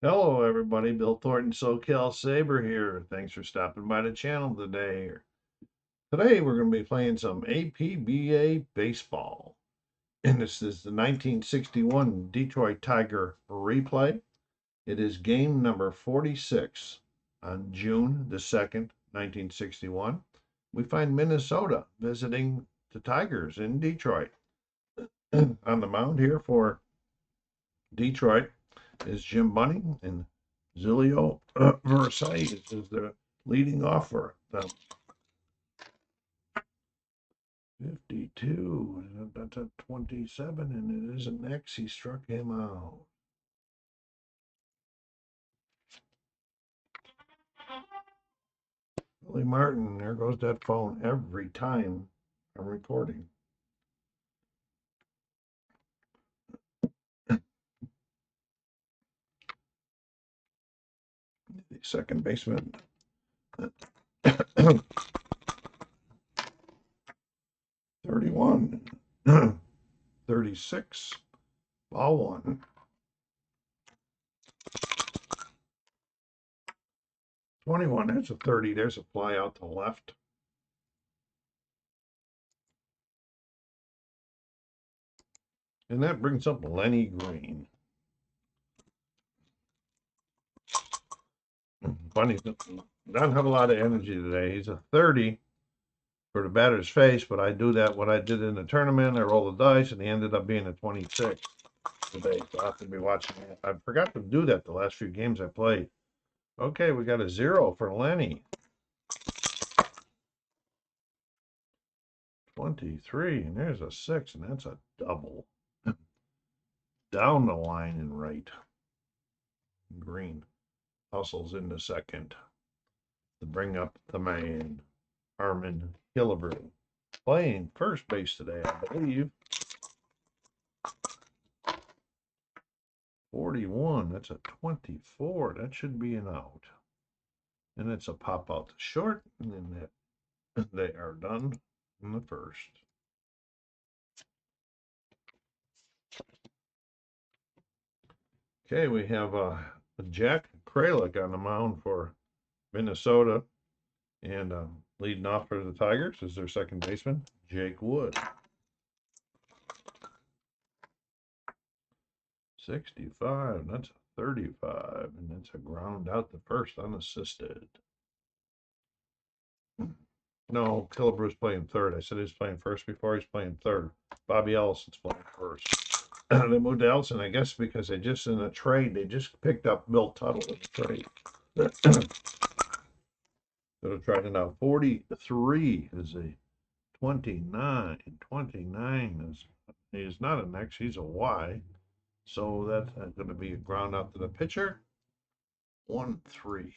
Hello, everybody. Bill Thornton, SoCal Saber here. Thanks for stopping by the channel today. Today, we're going to be playing some APBA baseball. And this is the 1961 Detroit Tiger replay. It is game number 46 on June the 2nd, 1961. We find Minnesota visiting the Tigers in Detroit. On the mound here for Detroit is Jim Bunning, and Zilio Versailles is the leading off for them. 52, that's a 27, and it is an X. He struck him out. Billy Martin, there goes that phone every time I'm recording. The second baseman. 31, 36, ball one. 21, that's a 30. There's a fly out to left. And that brings up Lenny Green. Bunny doesn't have a lot of energy today. He's a 30 for the batter's face, but I do that what I did in the tournament. I roll the dice, and he ended up being a 26 today. So I'll have to be watching that. I forgot to do that the last few games I played. Okay, we got a 0 for Lenny. 23, and there's a 6, and that's a double. Down the line and right. Green hustles in the second to bring up the man, Armin Hillebrew, playing first base today, I believe. 41, that's a 24. That should be an out. And it's a pop out to short, and then they are done in the first. Okay, we have Jack Kralik on the mound for Minnesota, and leading off for the Tigers is their second baseman, Jake Wood. 65, that's a 35, and that's a ground out the first unassisted. No, Killebrew's playing third. I said he was playing first before. He's playing third. Bobby Ellison's playing first. They moved to Ellison, I guess, because they just in a trade, they just picked up Bill Tuttle in the trade. They'll try it now. 43 is a 29. 29 is not an X, he's a Y. So that's going to be a ground out to the pitcher. 1-3.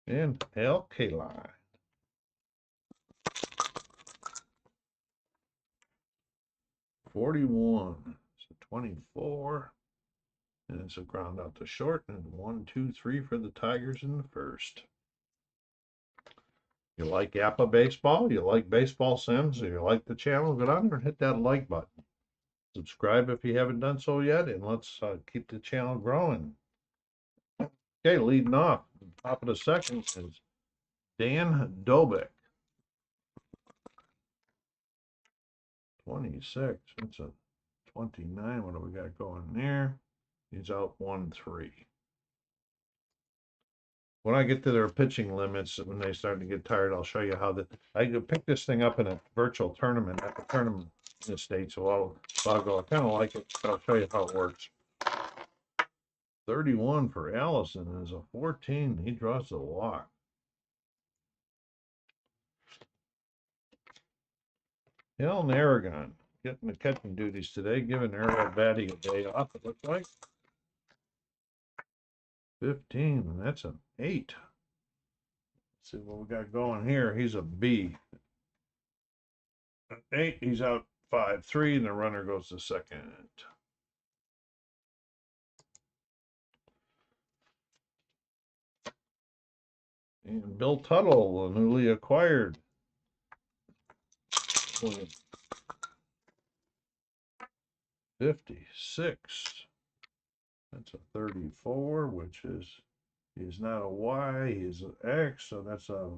And Al Kaline. 41. So 24. And it's a ground out to short. And 1-2-3 for the Tigers in the first. You like APBA baseball? You like baseball sims? Or you like the channel? Go down there and hit that like button. Subscribe if you haven't done so yet. And let's keep the channel growing. Okay, leading off. Top of the second is Dan Dobik. 26. That's a 29. What do we got going there? He's out 1-3. When I get to their pitching limits, when they start to get tired, I'll show you how I could pick this thing up in a virtual tournament at the tournament in the States. So I'll go. I kind of like it, but I'll show you how it works. 31 for Allison is a 14. He draws the walk. Helen Aragon getting the catching duties today, giving Ariel Batty a day off, it looks like. 15, and that's an 8. Let's see what we got going here. He's a B. An 8, he's out 5-3, and the runner goes to second. And Bill Tuttle, the newly acquired. 56. That's a 34, which is, he's not a Y, he's an X, so that's a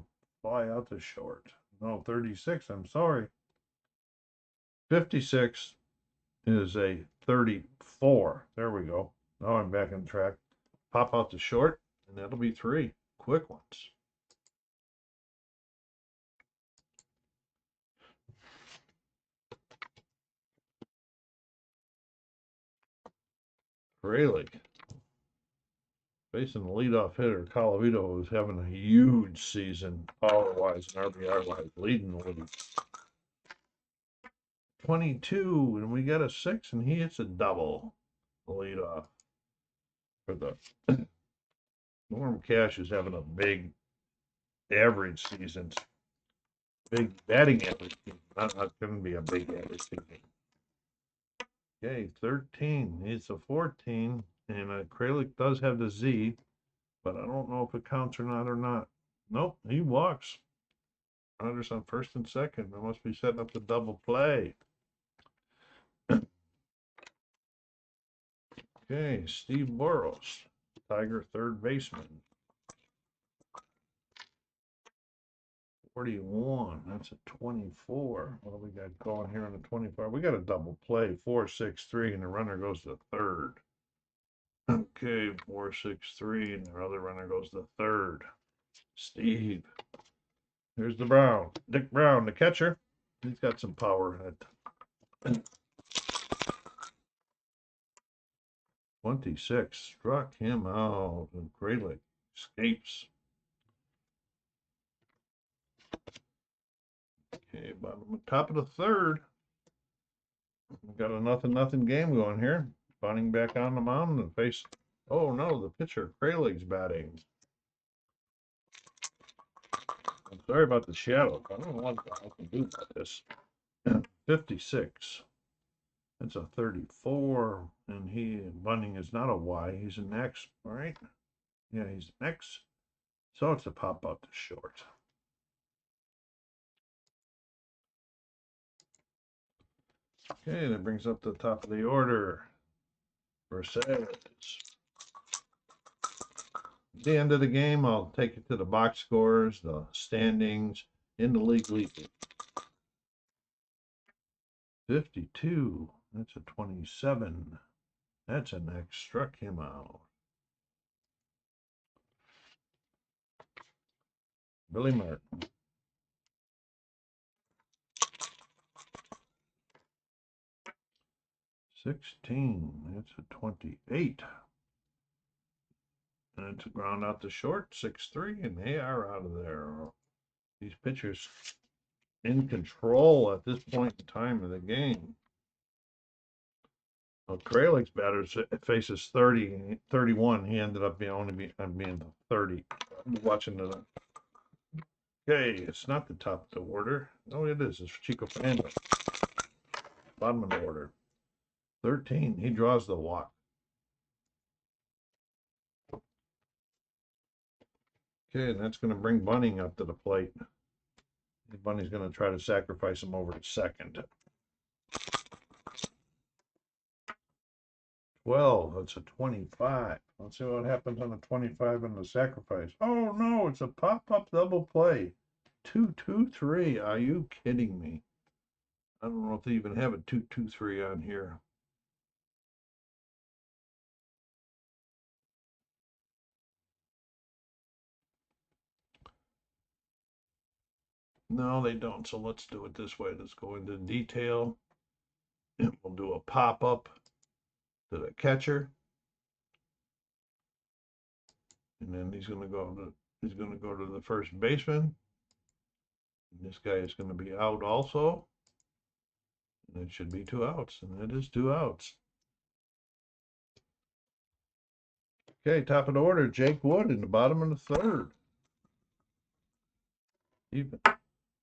fly out to short. No, 36, I'm sorry. 56 is a 34. There we go. Now I'm back on track. Pop out the short, and that'll be 3 quick ones. Really? Facing the leadoff hitter, Colavito is having a huge season, power-wise and RBI-wise, leading the league. 22, and we got a 6, and he hits a double. The leadoff for the Norm Cash is having a big average season. Big batting average season. Not going to be a big average season. Okay, 13. It's a 14, and Kralik does have the Z, but I don't know if it counts or not. Nope, he walks. Runners on first and second. I must be setting up the double play. Okay, Steve Boros, Tiger third baseman. 41. That's a 24. What do we got going here on the 25? We got a double play. 4-6-3, and the runner goes to third. Okay, 4-6-3, and the other runner goes to third. Steve. Here's the Brown. Dick Brown, the catcher. He's got some power. 26. Struck him out. And Kralik escapes. Okay, bottom top of the third. We've got a nothing game going here. Bunting back on the mound and face. Oh no, the pitcher Kralik's batting. I'm sorry about the shadow. I don't know what I can do about this. 56. That's a 34, and Bunting is not a Y. He's an X, right? Yeah, he's an X. So it's a pop out to short. Okay, that brings up the top of the order for Savage. At the end of the game, I'll take you to the box scores, the standings in the league lead. 52. That's a 27. That's an X. Struck him out. Billy Martin. 16. That's a 28. And it's a ground out to short, 6-3, and they are out of there. These pitchers in control at this point in time of the game. Well, Kralik's batter faces 30, 31. He ended up being 30. I'm watching the. Okay, it's not the top of the order. No, it is. It's Chico Fernandez. Bottom of the order. 13. He draws the walk. Okay, and that's going to bring Bunting up to the plate. Bunny's going to try to sacrifice him over to second. 12. That's a 25. Let's see what happens on the 25 and the sacrifice. Oh no, it's a pop-up double play. 2-2-3. Are you kidding me? I don't know if they even have a 2-2-3 on here. No, they don't. So let's do it this way. Let's go into detail. And we'll do a pop-up to the catcher. And then he's going to go to the first baseman. And this guy is going to be out also. And it should be 2 outs. And it is 2 outs. Okay, top of the order, Jake Wood in the bottom of the third. Even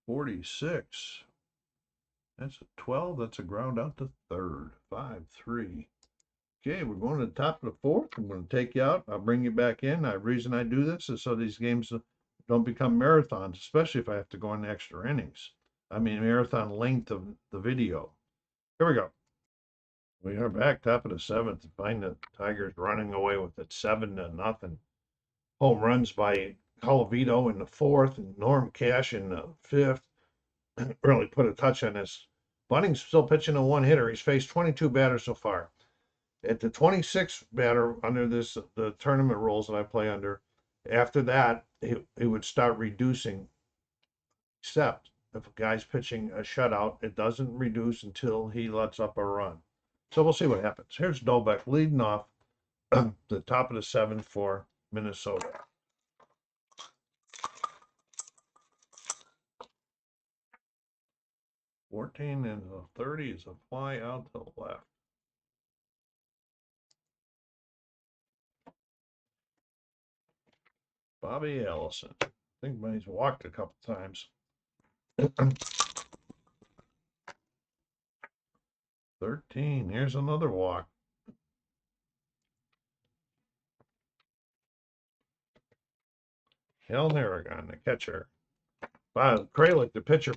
46. That's a 12. That's a ground out to third. 5-3. Okay, we're going to the top of the fourth. I'm going to take you out. I'll bring you back in. The reason I do this is so these games don't become marathons, especially if I have to go in extra innings. I mean, marathon length of the video. Here we go. We are back, top of the seventh. Find the Tigers running away with it, 7-0. Home runs by Colavito in the fourth and Norm Cash in the fifth. Really put a touch on this. Bunning's still pitching a one hitter. He's faced 22 batters so far. At the 26th batter under the tournament rules that I play under, after that, it would start reducing, except if a guy's pitching a shutout, it doesn't reduce until he lets up a run. So we'll see what happens. Here's Dolbeck leading off the top of the seventh for Minnesota. 14 and a 30 is a fly out to the left. Bobby Allison. I think he's walked a couple times. 13. Here's another walk. Hal Harrigan, the catcher. Bob Kralik, the pitcher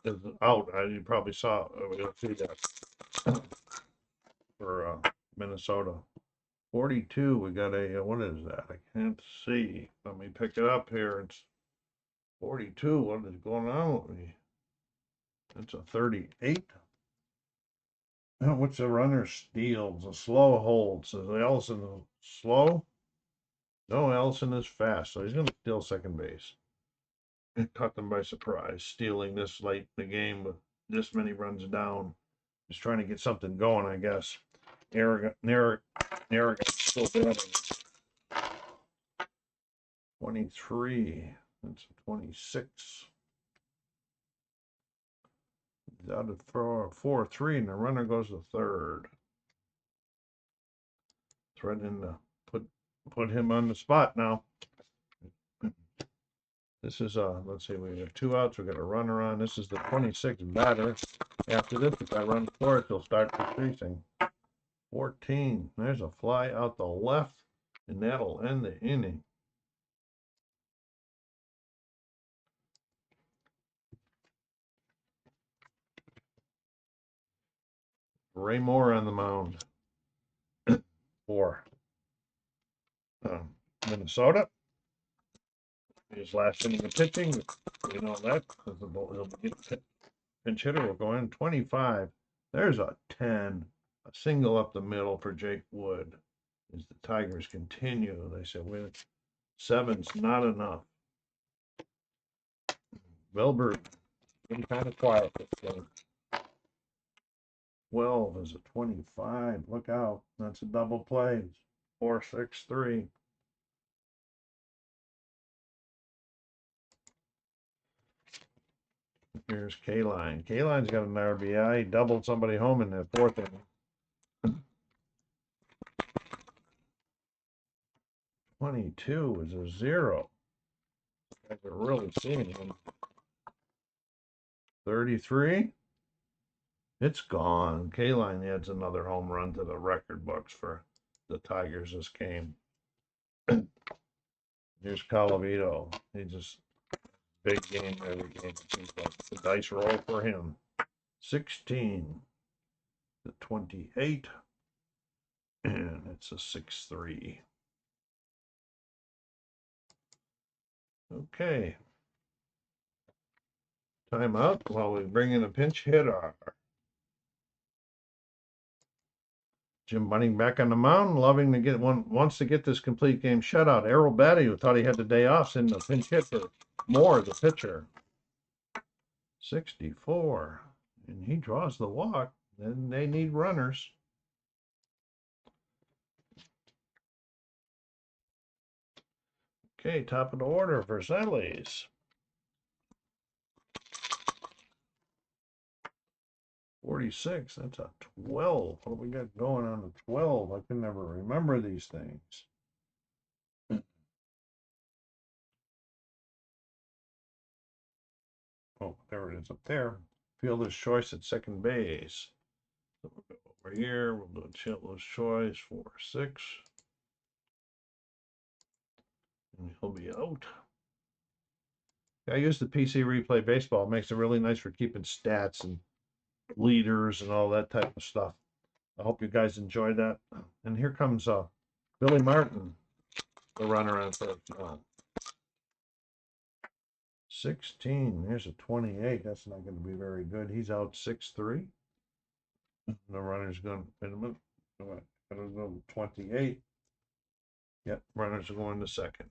is out. You probably saw. We'll see that for Minnesota. 42. We got a what is that? I can't see. Let me pick it up here. It's 42. What is going on with me? It's a 38. What's the runner steals? A slow hold. Says Ellison slow? No, Ellison is fast, so he's going to steal second base. It caught them by surprise, stealing this late in the game with this many runs down. Just trying to get something going, I guess. Arrogant still batting. 23. That's a 26. He's out of 4-3, and the runner goes to third. Threatening to put him on the spot now. This is let's see, we have 2 outs, we got a runner on. This is the 26th batter. After this, if I run fourth, he'll start decreasing. 14. There's a fly out the left, and that'll end the inning. Ray Moore on the mound for Minnesota. His last inning of pitching, you know that, because he'll get pinch hitter will go in 25. There's a 10, a single up the middle for Jake Wood. As the Tigers continue, they said, "Well, 7's not enough." Wilbur been kind of quiet this game. 12 is a 25. Look out. That's a double play. 4-6-3. Here's K-Line. K-Line's got an RBI. He doubled somebody home in the fourth inning. 22 is a 0. I could really see him. 33. It's gone. K-Line adds another home run to the record books for the Tigers this game. Here's Colavito. He just big game every game. It seems like the dice roll for him. 16 to 28. And it's a 6-3. Okay. Timeout while we bring in a pinch hitter. Jim Bunning back on the mound, loving to get wants to get this complete game shutout. Errol Batty, who thought he had the day off, sending a pinch hit for Moore, the pitcher. 64. And he draws the walk. Then they need runners. Okay, top of the order for Zelles. 46. That's a 12. What do we got going on a 12? I can never remember these things. Oh, there it is up there. Fielder's choice at second base. So we'll go over here. We'll do a Chitler's choice 4-6. And he'll be out. I use the PC Replay Baseball. It makes it really nice for keeping stats and leaders and all that type of stuff. I hope you guys enjoyed that. And here comes Billy Martin, the runner on first. 16. There's a 28. That's not going to be very good. He's out 6-3. The runner's going. Wait a minute. Gotta go 28. Yep, runners are going to second.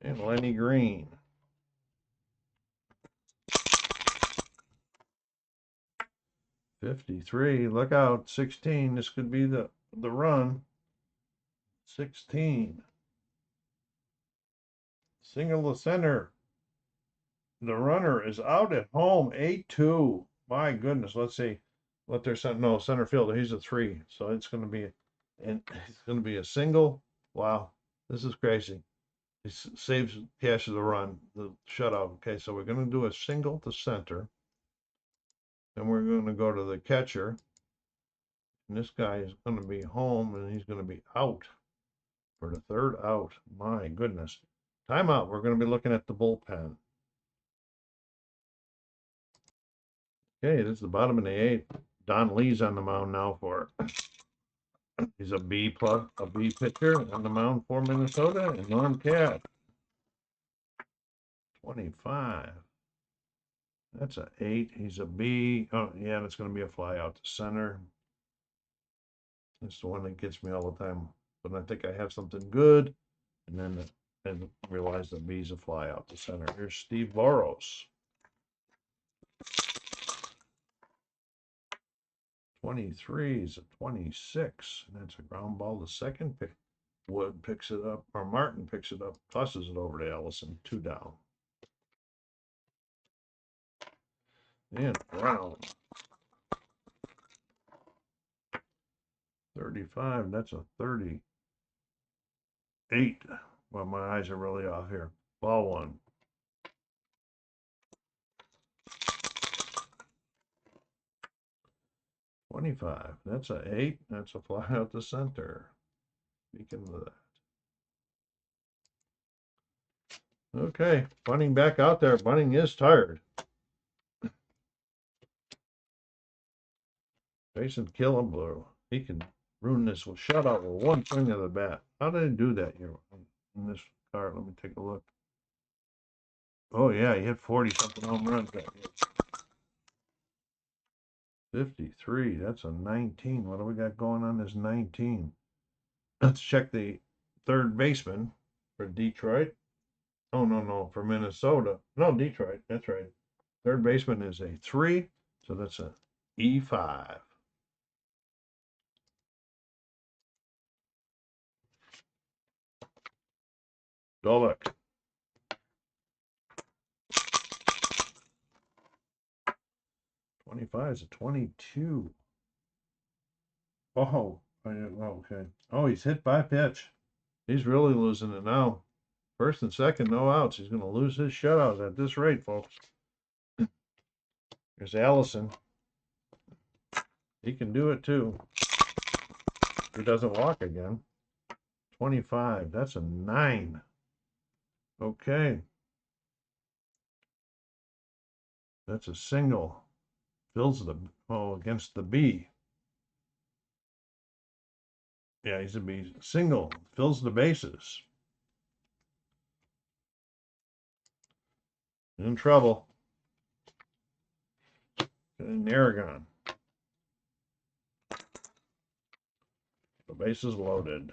And Lenny Green. 53. Look out. 16. This could be the run. 16. Single to center. The runner is out at home. 8-2. My goodness. Let's see what they're center. No, center fielder. He's a 3. So it's going to be, and it's going to be a single. Wow. This is crazy. He saves, cashes the run, the shutout. Okay, so we're going to do a single to center. Then we're going to go to the catcher. And this guy is going to be home and he's going to be out for the third out. My goodness. Timeout. We're going to be looking at the bullpen. Okay, this is the bottom of the 8th. Don Lee's on the mound now for he's a B pitcher on the mound for Minnesota, and Norm Cat. 25. That's a 8. He's a B. Oh, yeah, and it's going to be a fly out to center. It's the one that gets me all the time. But I think I have something good. And then I realize that B's a fly out to center. Here's Steve Boros. 23 is a 26. And that's a ground ball to second. Wood picks it up, or Martin picks it up, tosses it over to Ellison. 2 down. And Brown. 35. That's a 38. Well, my eyes are really off here. Ball 1. 25. That's a 8. That's a fly out to center. Speaking of that. Okay, Bunning back out there. Bunning is tired. Jason Killenblue. He can ruin this with shutout with one swing of the bat. How did he do that here in this card? Let me take a look. Oh yeah, he hit 40-something home runs that year. 53. That's a 19. What do we got going on this 19? Let's check the third baseman for Detroit. Oh, no, for Minnesota. No, Detroit. That's right. Third baseman is a 3, so that's a E5. Dolek. 25 is a 22. Oh, okay. Oh, he's hit by pitch. He's really losing it now. First and second, no outs. He's going to lose his shutout at this rate, folks. There's Allison. He can do it too. He doesn't walk again. 25. That's a 9. Okay. That's a single. Fills the against the B. Yeah, he's a B. Single. Fills the bases. In trouble. And Aragon. The base is loaded.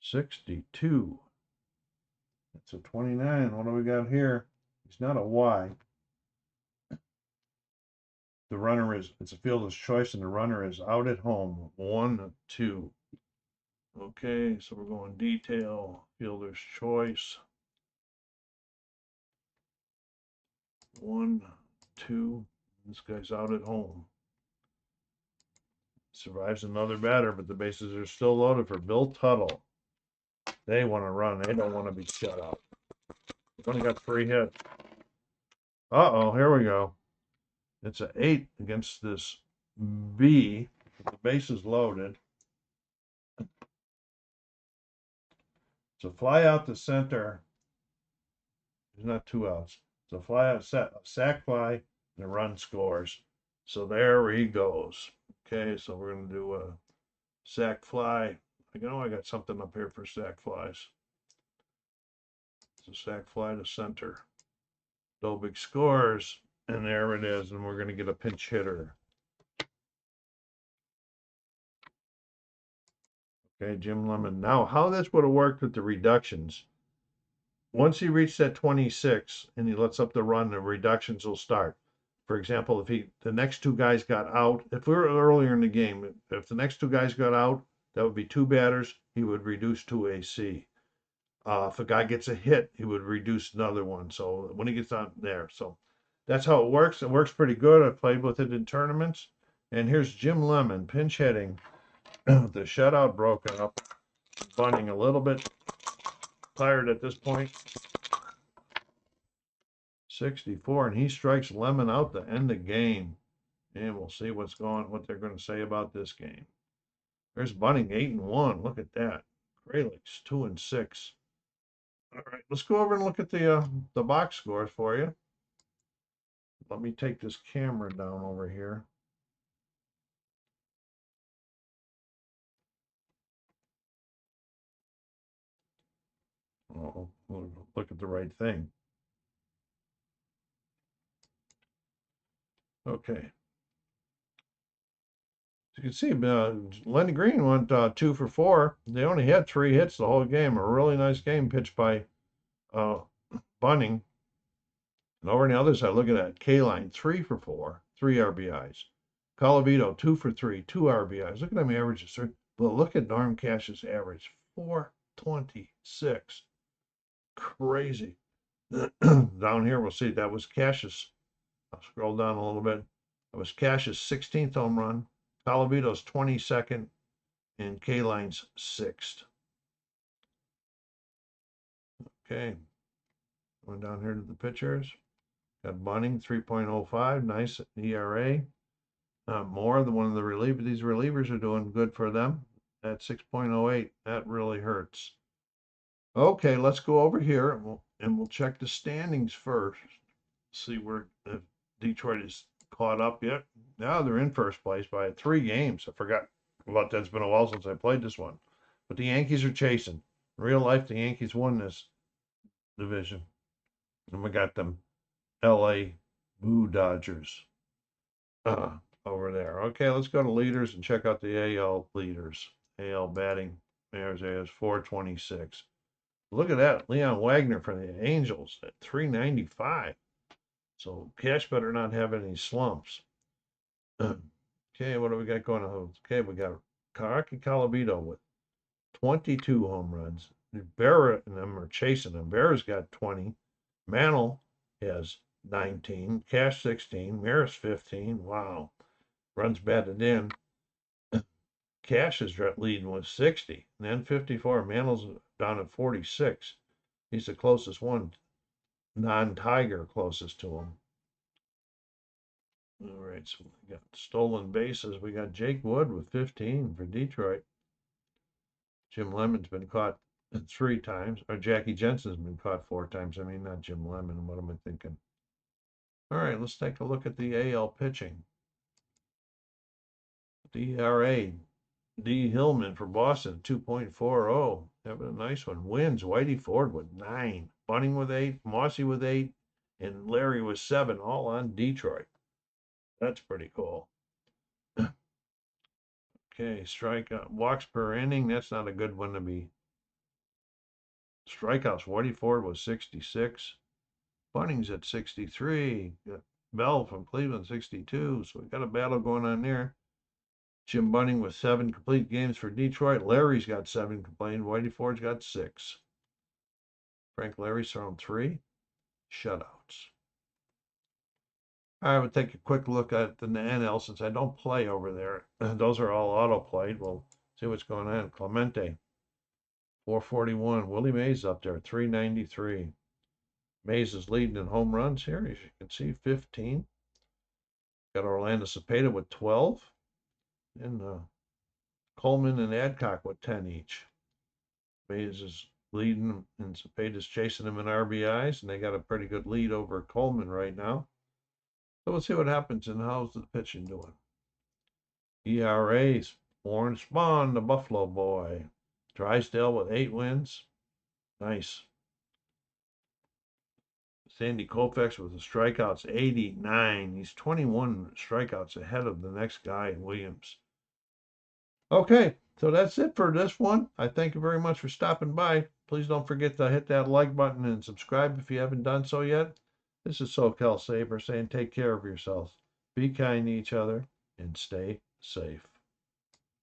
62. That's a 29. What do we got here? He's not a Y. The runner is, it's a fielder's choice, and the runner is out at home. 1-2. Okay, so we're going detail, fielder's choice. 1-2. This guy's out at home. Survives another batter, but the bases are still loaded for Bill Tuttle. They want to run. They don't want to be shut out. They've only got 3 hits. Uh-oh, here we go. It's an 8 against this B. The base is loaded. It's a fly out to center. There's not 2 outs. So fly out, sack fly, and a run scores. So there he goes. Okay, so we're gonna do a sack fly. I know I got something up here for sack flies. It's a sack fly to center. Dobik scores, and there it is, and we're gonna get a pinch hitter. Okay, Jim Lemon. Now, how this would have worked with the reductions, once he reached that 26 and he lets up the run, the reductions will start. For example, if the next 2 guys got out, if we were earlier in the game, if the next 2 guys got out, that would be 2 batters, he would reduce to AC. If a guy gets a hit, he would reduce another one. So when he gets on there, so that's how it works. It works pretty good. I've played with it in tournaments. And here's Jim Lemon pinch hitting. The shutout broken up, bunting a little bit tired at this point. 64, and he strikes Lemon out to end the game. And we'll see what they're going to say about this game. There's Bunting 8-1. Look at that. Kralich's 2-6. All right, let's go over and look at the box scores for you. Let me take this camera down over here. Oh, look at the right thing. Okay. As you can see, Lenny Green went 2 for 4. They only had 3 hits the whole game. A really nice game pitched by Bunting. And over on the other side, look at that. K-Line, 3 for 4, 3 RBIs. Colavito, 2 for 3, 2 RBIs. Look at them averages. Well, look at Norm Cash's average, 426. Crazy. Down here, we'll see that was Cash's. I'll scroll down a little bit. That was Cash's 16th home run, Colavito's 22nd, and K-Line's 6th. Okay. Going down here to the pitchers. Got Bunning, 3.05, nice ERA. More than one of the relievers. These relievers are doing good for them at 6.08. That really hurts. Okay, let's go over here and we'll check the standings first. See where if Detroit is caught up yet. Now they're in first place by 3 games. I forgot about that. It's been a while since I played this one. But the Yankees are chasing. In real life, the Yankees won this division. And we got them LA Blue Dodgers over there. Okay, let's go to leaders and check out the AL leaders. AL batting. There's 426. Look at that. Leon Wagner from the Angels at 395. So Cash better not have any slumps. Okay, what do we got going on? Okay, we got Karaki Colavito with 22 home runs. Berra and them are chasing him. Berra's got 20. Mantle has 19. Cash 16. Maris 15. Wow. Runs batted in. Cash is leading with 60. And then 54. Mantle's down at 46. He's the closest one. Non-Tiger closest to him. All right, so we got stolen bases. We got Jake Wood with 15 for Detroit. Jim Lemon's been caught 3 times, or Jackie Jensen's been caught 4 times. I mean, not Jim Lemon. What am I thinking? All right, let's take a look at the AL pitching. DRA, D. Hillman for Boston, 2.40. Having a nice one. Wins, Whitey Ford with 9. Bunning with 8, Mossy with 8, and Larry with 7, all on Detroit. That's pretty cool. Okay, strikeout, walks per inning. That's not a good one to be. Strikeouts, Whitey Ford was 66. Bunning's at 63. Got Bell from Cleveland, 62. So we got a battle going on there. Jim Bunning with 7 complete games for Detroit. Larry's got 7 complete. Whitey Ford's got 6. Frank Larry's thrown 3 shutouts. I would take a quick look at the NL since I don't play over there. Those are all auto played. We'll see what's going on. Clemente, 441. Willie Mays up there, 393. Mays is leading in home runs here. As you can see, 15. Got Orlando Cepeda with 12. And Coleman and Adcock with 10 each. Mays is leading, and Cepeda's chasing him in RBIs, and they got a pretty good lead over Coleman right now. So we'll see what happens, and how's the pitching doing. ERAs, Warren Spahn, the Buffalo boy. Drysdale with 8 wins. Nice. Sandy Koufax with the strikeouts, 89. He's 21 strikeouts ahead of the next guy, Williams. Okay, so that's it for this one. I thank you very much for stopping by. Please don't forget to hit that like button and subscribe if you haven't done so yet. This is SoCal Saber saying take care of yourselves, be kind to each other, and stay safe.